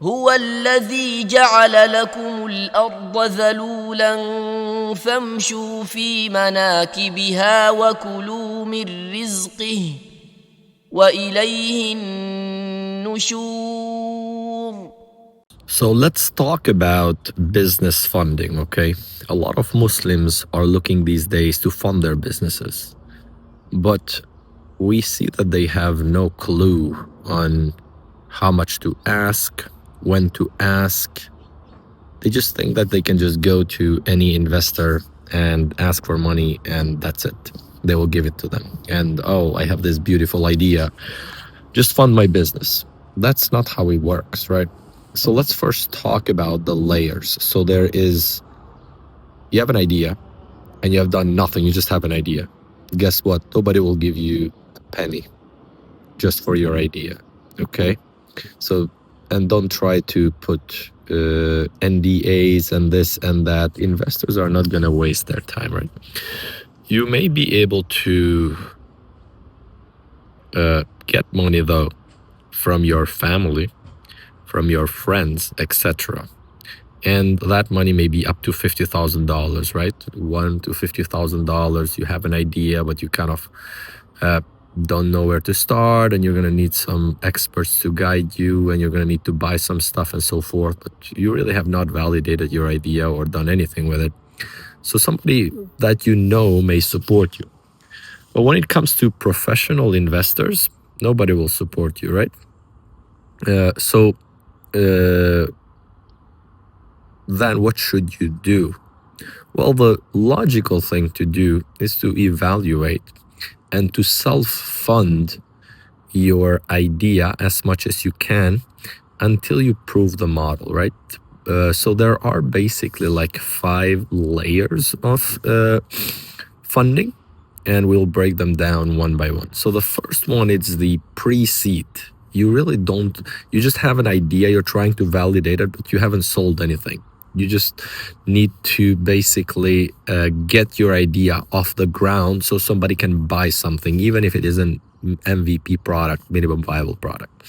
هو الذي جعل لكم الأرض ذلولا فامشوا في مناكبها وكلوا من رزقه وإليه النشور. So let's talk about business funding, okay? A lot of Muslims are looking these days to fund their businesses, but we see that they have no clue on how much to ask, when to ask. They just think that they can just go to any investor and ask for money and that's it. They will give it to them. And, oh, I have this beautiful idea. Just fund my business. That's not how it works, right? So let's first talk about the layers. So you have an idea and you have done nothing. You just have an idea. Guess what? Nobody will give you a penny just for your idea, okay? So, and don't try to put NDAs and this and that. Investors are not going to waste their time, right? You may be able to get money though from your family, from your friends, etc. And that money may be up to $50,000, right? $1,000 to $50,000. You have an idea, but you kind of don't know where to start, and you're going to need some experts to guide you, and you're going to need to buy some stuff and so forth, but you really have not validated your idea or done anything with it. So somebody that you know may support you. But when it comes to professional investors, nobody will support you, right? Then what should you do? Well, the logical thing to do is to evaluate and to self-fund your idea as much as you can until you prove the model, right? So there are basically like 5 layers of funding, and we'll break them down one by one. So the first one is the pre-seed. You just have an idea, you're trying to validate it, but you haven't sold anything. You just need to basically get your idea off the ground so somebody can buy something, even if it is an MVP product, minimum viable product.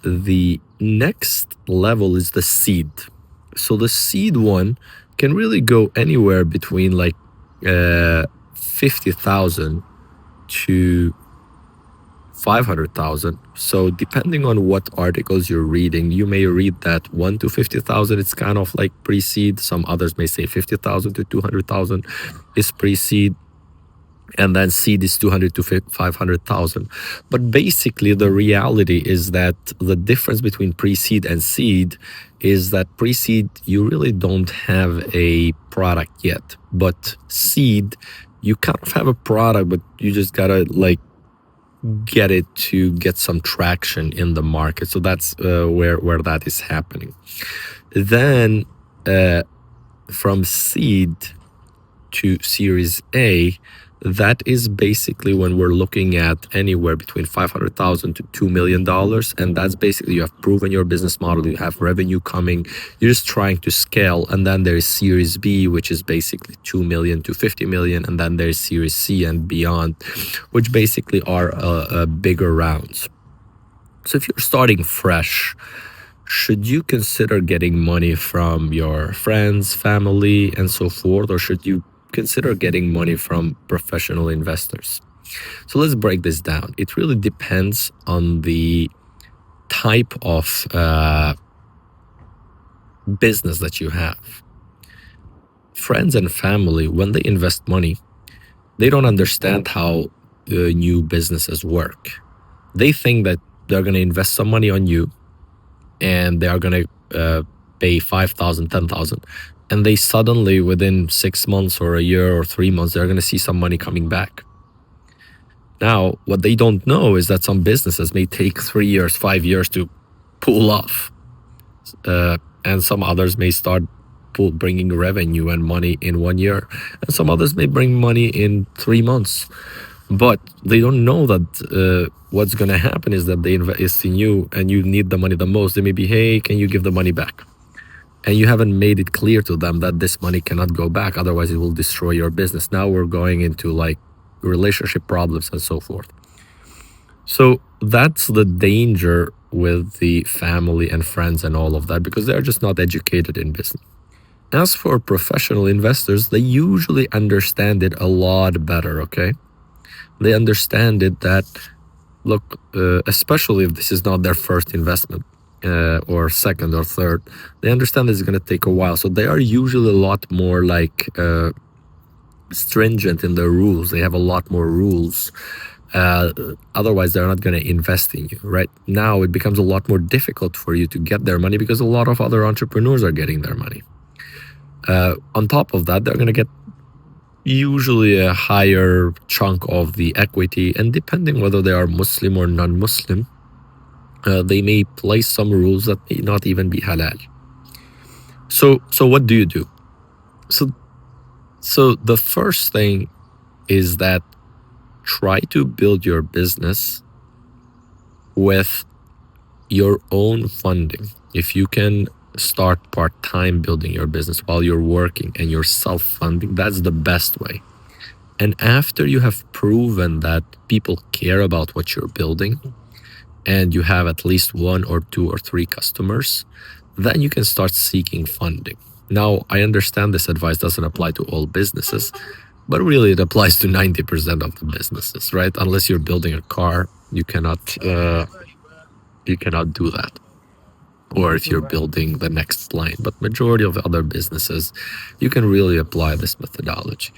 The next level is the seed. So the seed one can really go anywhere between like 50,000 to 500,000. So depending on what articles you're reading, you may read that 1 to 50,000, it's kind of like pre-seed. Some others may say 50,000 to 200,000 is pre-seed. And then seed is 200 to 500,000. But basically the reality is that the difference between pre-seed and seed is that pre-seed, you really don't have a product yet. But seed, you kind of have a product, but you just gotta like get it to get some traction in the market. So that's where that is happening. Then from seed to Series A, that is basically when we're looking at anywhere between $500,000 to $2 million. And that's basically, you have proven your business model, you have revenue coming, you're just trying to scale. And then there's Series B, which is basically 2 million to 50 million. And then there's Series C and beyond, which basically are bigger rounds. So if you're starting fresh, should you consider getting money from your friends, family, and so forth, or should you consider getting money from professional investors? So let's break this down. It really depends on the type of business that you have. Friends and family, when they invest money, they don't understand how new businesses work. They think that they're going to invest some money on you and they are going to pay 5,000, 10,000. And they suddenly, within 6 months or a year or 3 months, they're going to see some money coming back. Now, what they don't know is that some businesses may take 3 years, 5 years to pull off. And some others may start bringing revenue and money in 1 year. And some others may bring money in 3 months. But they don't know that what's going to happen is that they invest in you and you need the money the most. They may be, hey, can you give the money back? And you haven't made it clear to them that this money cannot go back, otherwise it will destroy your business. Now we're going into like relationship problems and so forth. So that's the danger with the family and friends and all of that, because they're just not educated in business. As for professional investors, they usually understand it a lot better, okay? They understand it that, look, especially if this is not their first investment or second or third, they understand it's going to take a while. So they are usually a lot more like stringent in their rules. They have a lot more rules. Otherwise, they're not going to invest in you, right? Now it becomes a lot more difficult for you to get their money because a lot of other entrepreneurs are getting their money. On top of that, they're going to get usually a higher chunk of the equity, and depending whether they are Muslim or non-Muslim, they may place some rules that may not even be halal. So what do you do? So the first thing is that try to build your business with your own funding. If you can start part-time building your business while you're working and you're self-funding, that's the best way. And after you have proven that people care about what you're building and you have at least 1 or 2 or 3 customers, then you can start seeking funding. Now, I understand this advice doesn't apply to all businesses, but really it applies to 90% of the businesses, right? Unless you're building a car, you cannot do that. Or if you're building the next plane, but majority of other businesses, you can really apply this methodology.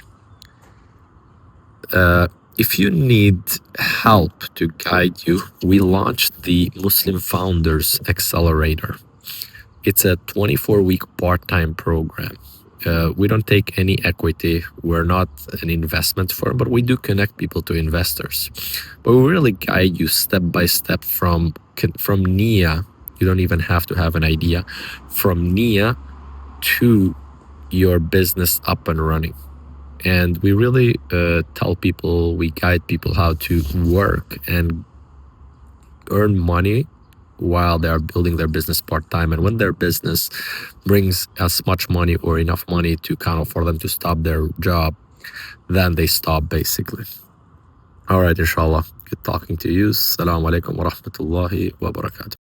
If you need help to guide you, we launched the Muslim Founders Accelerator. It's a 24-week part-time program. We don't take any equity. We're not an investment firm, but we do connect people to investors. But we really guide you step by step from Nia. You don't even have to have an idea. From Nia to your business up and running. And we really tell people, we guide people how to work and earn money while they are building their business part-time. And when their business brings as much money or enough money to kind of for them to stop their job, then they stop basically. All right, inshallah. Good talking to you. Assalamu alaikum wa rahmatullahi wa barakatuh.